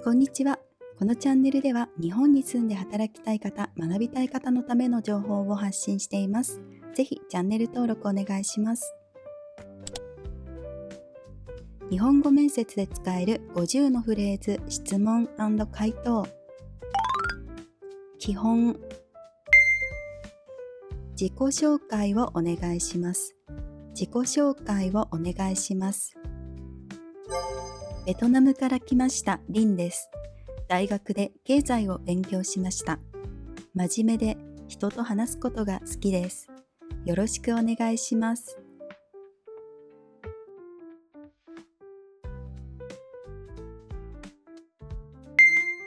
こんにちは。このチャンネルでは日本に住んで働きたい方、学びたい方のための情報を発信しています。ぜひチャンネル登録お願いします。日本語面接で使える50のフレーズ、質問&回答。基本。自己紹介をお願いします。自己紹介をお願いします。ベトナムから来ましたリンです。大学で経済を勉強しました。真面目で人と話すことが好きです。よろしくお願いします。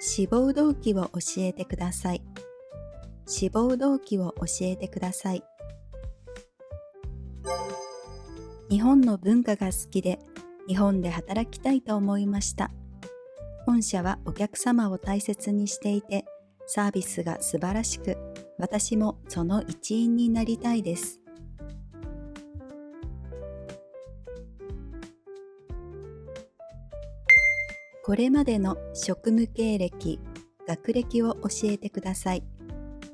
志望動機を教えてください。志望動機を教えてください。日本の文化が好きで、日本で働きたいと思いました。本社はお客様を大切にしていて、サービスが素晴らしく、私もその一員になりたいです。これまでの職務経歴、学歴を教えてください。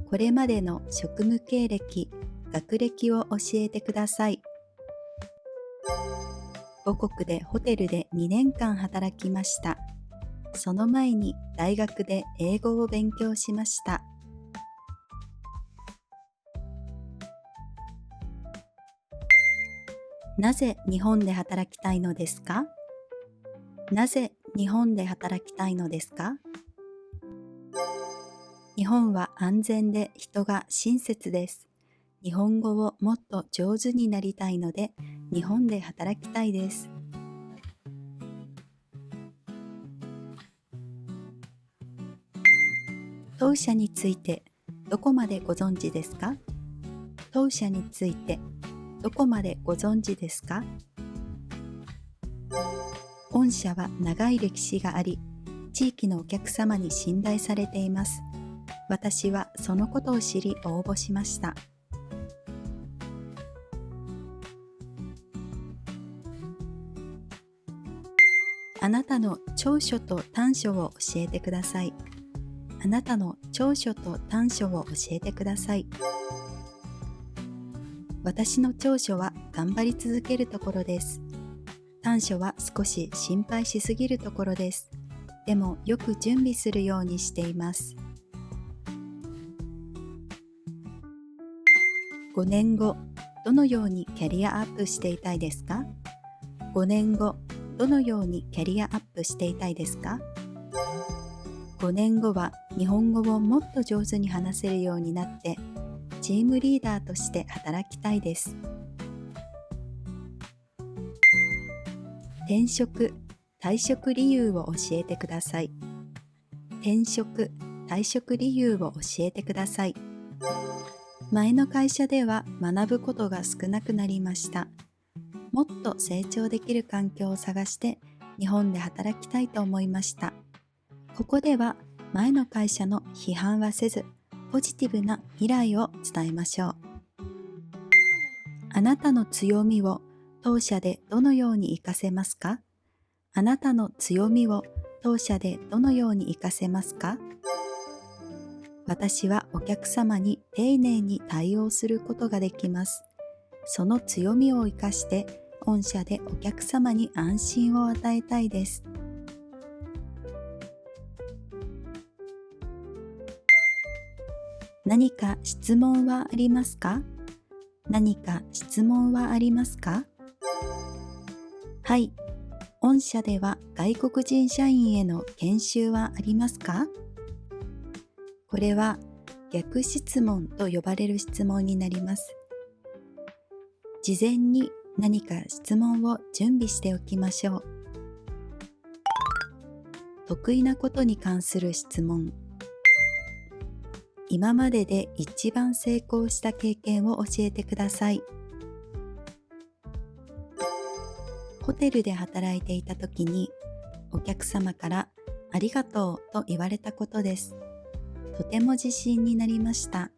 これまでの職務経歴、学歴を教えてください。母国でホテルで2年間働きました。その前に大学で英語を勉強しました。なぜ日本で働きたいのですか？なぜ日本で働きたいのですか？日本は安全で人が親切です。日本語をもっと上手になりたいので、日本で働きたいです。当社についてどこまでご存知ですか？当社についてどこまでご存知ですか？御社は長い歴史があり、地域のお客様に信頼されています。私はそのことを知り応募しました。あなたの長所と短所を教えてください。あなたの長所と短所を教えてください。私の長所は頑張り続けるところです。短所は少し心配しすぎるところです。でもよく準備するようにしています。5年後、どのようにキャリアアップしていたいですか？5年後、どのようにキャリアアップしていたいですか？5年後は日本語をもっと上手に話せるようになって、チームリーダーとして働きたいです。転職、退職理由を教えてください。転職、退職理由を教えてください。前の会社では学ぶことが少なくなりました。もっと成長できる環境を探して日本で働きたいと思いました。ここでは前の会社の批判はせず、ポジティブな未来を伝えましょう。あなたの強みを当社でどのように活かせますか？あなたの強みを当社でどのように活かせますか？私はお客様に丁寧に対応することができます。その強みを生かして、御社でお客様に安心を与えたいです。何か質問はありますか？何か質問はありますか？はい。御社では外国人社員への研修はありますか？これは逆質問と呼ばれる質問になります。事前に何か質問を準備しておきましょう。得意なことに関する質問。今までで一番成功した経験を教えてください。ホテルで働いていた時にお客様からありがとうと言われたことです。とても自信になりました。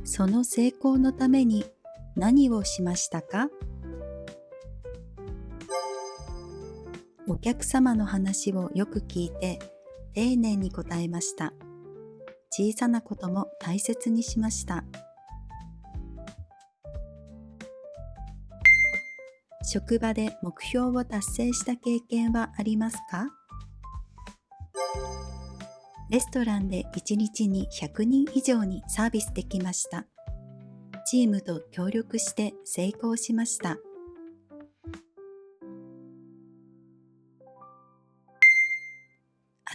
その成功のために何をしましたか？お客様の話をよく聞いて丁寧に答えました。小さなことも大切にしました。職場で目標を達成した経験はありますか？レストランで1日に100人以上にサービスできました。チームと協力して成功しました。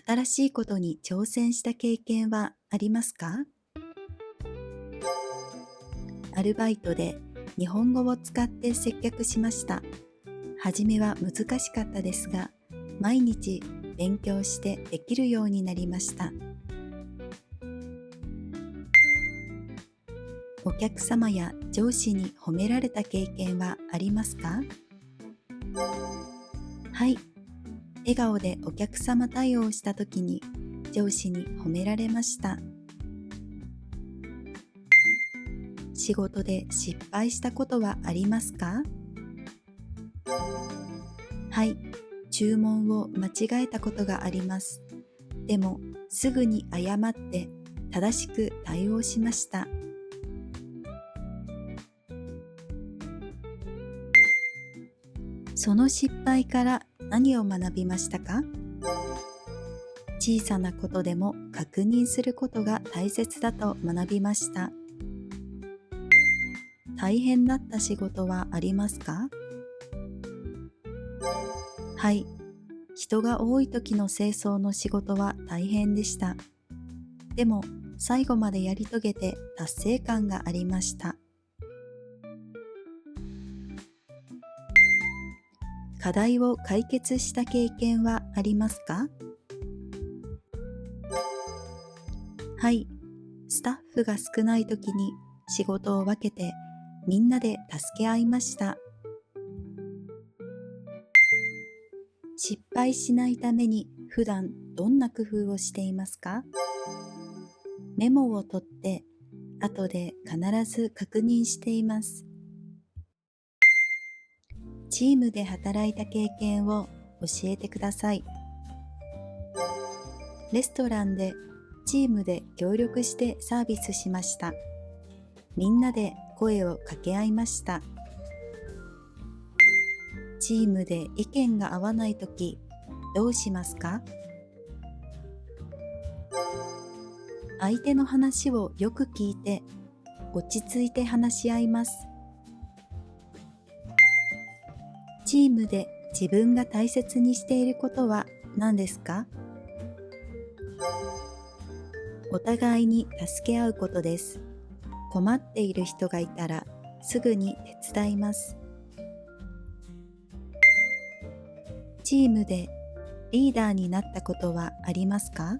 新しいことに挑戦した経験はありますか？アルバイトで日本語を使って接客しました。はじめは難しかったですが、毎日勉強してできるようになりました。お客様や上司に褒められた経験はありますか？はい。笑顔でお客様対応したときに上司に褒められました。仕事で失敗したことはありますか？はい。注文を間違えたことがあります。でも、すぐに謝って正しく対応しました。その失敗から何を学びましたか？小さなことでも確認することが大切だと学びました。大変だった仕事はありますか？はい。人が多い時の清掃の仕事は大変でした。でも、最後までやり遂げて達成感がありました。課題を解決した経験はありますか？はい。スタッフが少ない時に仕事を分けてみんなで助け合いました。失敗しないために普段どんな工夫をしていますか？メモを取って後で必ず確認しています。チームで働いた経験を教えてください。レストランでチームで協力してサービスしました。みんなで声を掛け合いました。チームで意見が合わないとき、どうしますか？相手の話をよく聞いて、落ち着いて話し合います。チームで自分が大切にしていることは何ですか？お互いに助け合うことです。困っている人がいたらすぐに手伝います。チームでリーダーになったことはありますか？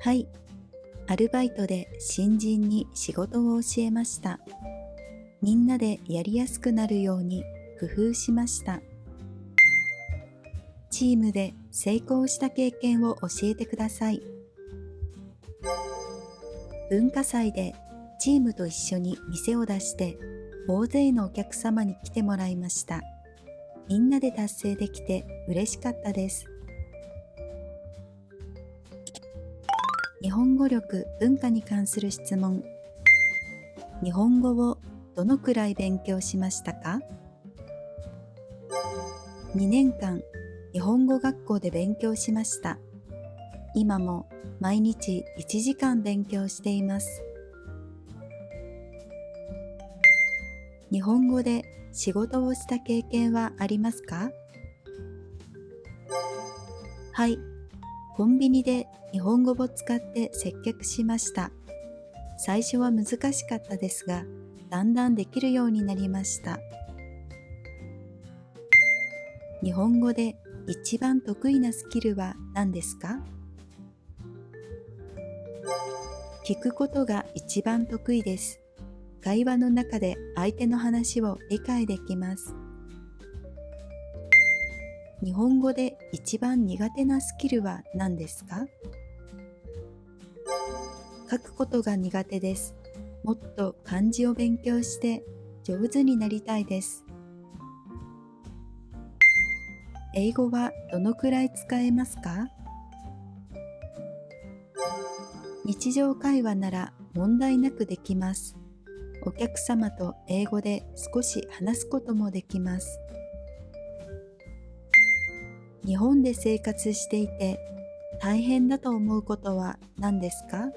はい。アルバイトで新人に仕事を教えました。みんなでやりやすくなるように工夫しました。チームで成功した経験を教えてください。文化祭でチームと一緒に店を出して大勢のお客様に来てもらいました。みんなで達成できて嬉しかったです。日本語力・文化に関する質問。日本語をどのくらい勉強しましたか？2年間日本語学校で勉強しました。今も毎日1時間勉強しています。日本語で仕事をした経験はありますか？はい。コンビニで日本語を使って接客しました。最初は難しかったですが、だんだんできるようになりました。日本語で一番得意なスキルは何ですか？聞くことが一番得意です。会話の中で相手の話を理解できます。日本語で一番苦手なスキルは何ですか？書くことが苦手です。もっと漢字を勉強して上手になりたいです。英語はどのくらい使えますか？日常会話なら問題なくできます。お客様と英語で少し話すこともできます。日本で生活していて大変だと思うことは何ですか？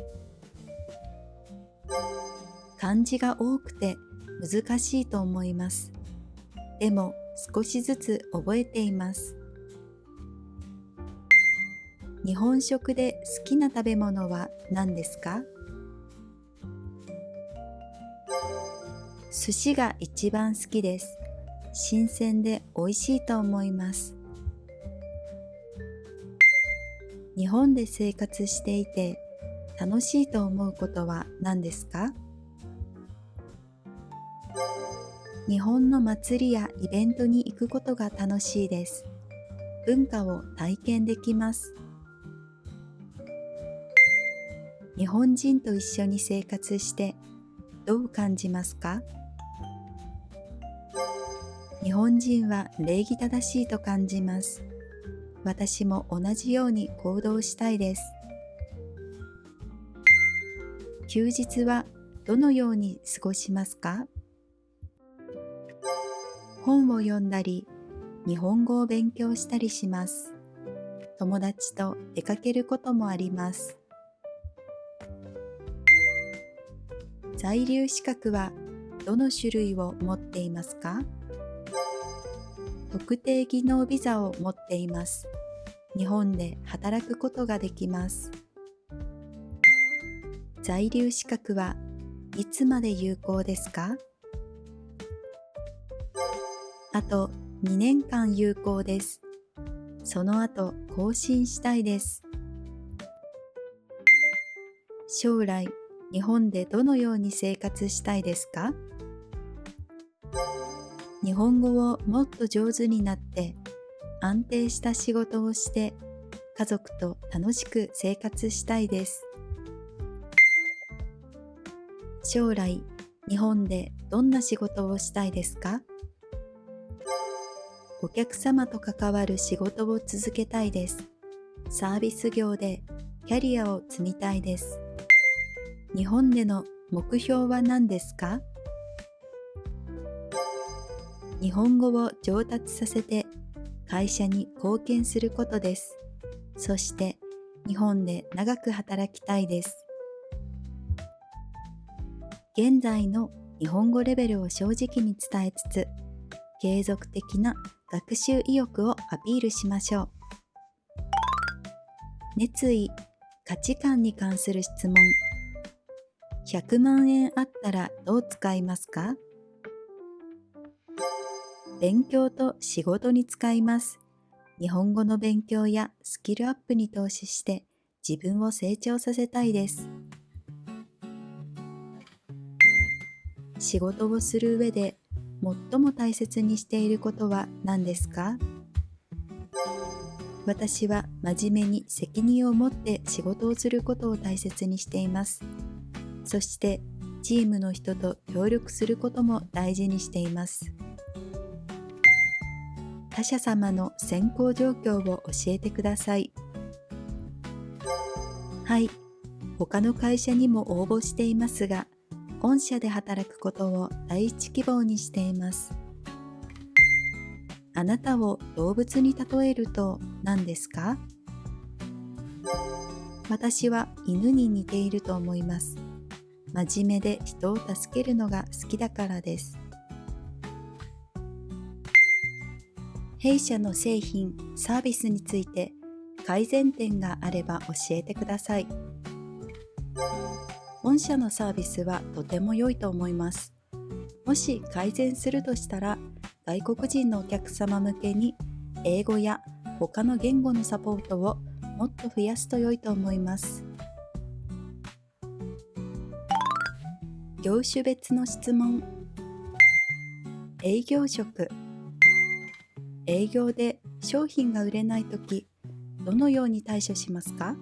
漢字が多くて難しいと思います。でも少しずつ覚えています。日本食で好きな食べ物は何ですか？寿司が一番好きです。新鮮で美味しいと思います。日本で生活していて楽しいと思うことは何ですか？日本の祭りやイベントに行くことが楽しいです。文化を体験できます。日本人と一緒に生活してどう感じますか？日本人は礼儀正しいと感じます。私も同じように行動したいです。休日はどのように過ごしますか？本を読んだり、日本語を勉強したりします。友達と出かけることもあります。在留資格はどの種類を持っていますか？特定技能ビザを持っています。日本で働くことができます。在留資格はいつまで有効ですか？あと2年間有効です。その後更新したいです。将来、日本でどのように生活したいですか？日本語をもっと上手になって安定した仕事をして家族と楽しく生活したいです。将来、日本でどんな仕事をしたいですか？お客様と関わる仕事を続けたいです。サービス業でキャリアを積みたいです。日本での目標は何ですか？日本語を上達させて会社に貢献することです。そして日本で長く働きたいです。現在の日本語レベルを正直に伝えつつ、継続的な学習意欲をアピールしましょう。熱意、価値観に関する質問。100万円あったらどう使いますか？勉強と仕事に使います。日本語の勉強やスキルアップに投資して自分を成長させたいです。仕事をする上で最も大切にしていることは何ですか？私は真面目に責任を持って仕事をすることを大切にしています。そしてチームの人と協力することも大事にしています。他社様の選考状況を教えてください。はい、他の会社にも応募していますが、御社で働くことを第一希望にしています。あなたを動物に例えると何ですか？私は犬に似ていると思います。真面目で人を助けるのが好きだからです。弊社の製品・サービスについて改善点があれば教えてください。御社のサービスはとても良いと思います。もし改善するとしたら、外国人のお客様向けに英語や他の言語のサポートをもっと増やすと良いと思います。業種別の質問。営業職。営業で商品が売れないとき、どのように対処しますか？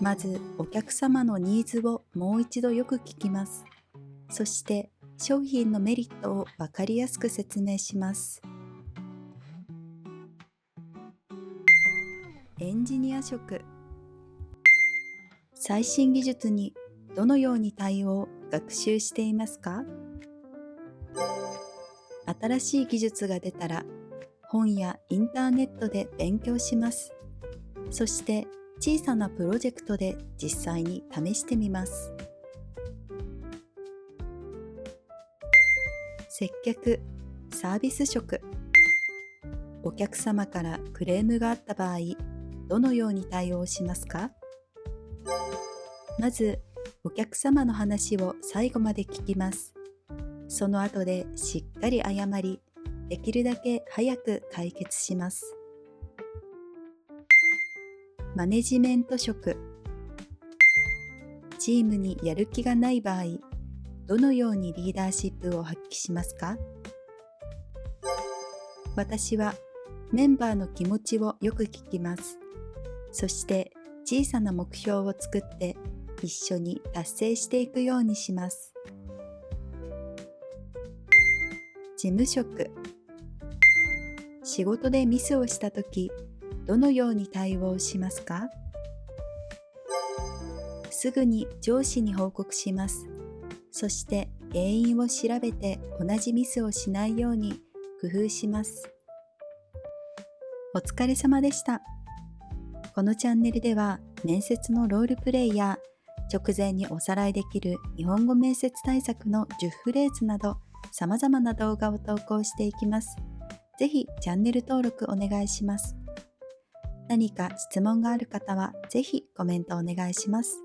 まず、お客様のニーズをもう一度よく聞きます。そして、商品のメリットを分かりやすく説明します。エンジニア職。最新技術にどのように対応・学習していますか？新しい技術が出たら本やインターネットで勉強します。そして小さなプロジェクトで実際に試してみます。接客・サービス職。お客様からクレームがあった場合、どのように対応しますか？まず、お客様の話を最後まで聞きます。その後でしっかり謝り、できるだけ早く解決します。マネジメント職。チームにやる気がない場合、どのようにリーダーシップを発揮しますか？私はメンバーの気持ちをよく聞きます。そして小さな目標を作って一緒に達成していくようにします。事務職。仕事でミスをしたとき、どのように対応しますか？すぐに上司に報告します。そして原因を調べて同じミスをしないように工夫します。お疲れ様でした。このチャンネルでは面接のロールプレイや直前におさらいできる日本語面接対策の10フレーズなど様々な動画を投稿していきます。ぜひチャンネル登録お願いします。何か質問がある方はぜひコメントお願いします。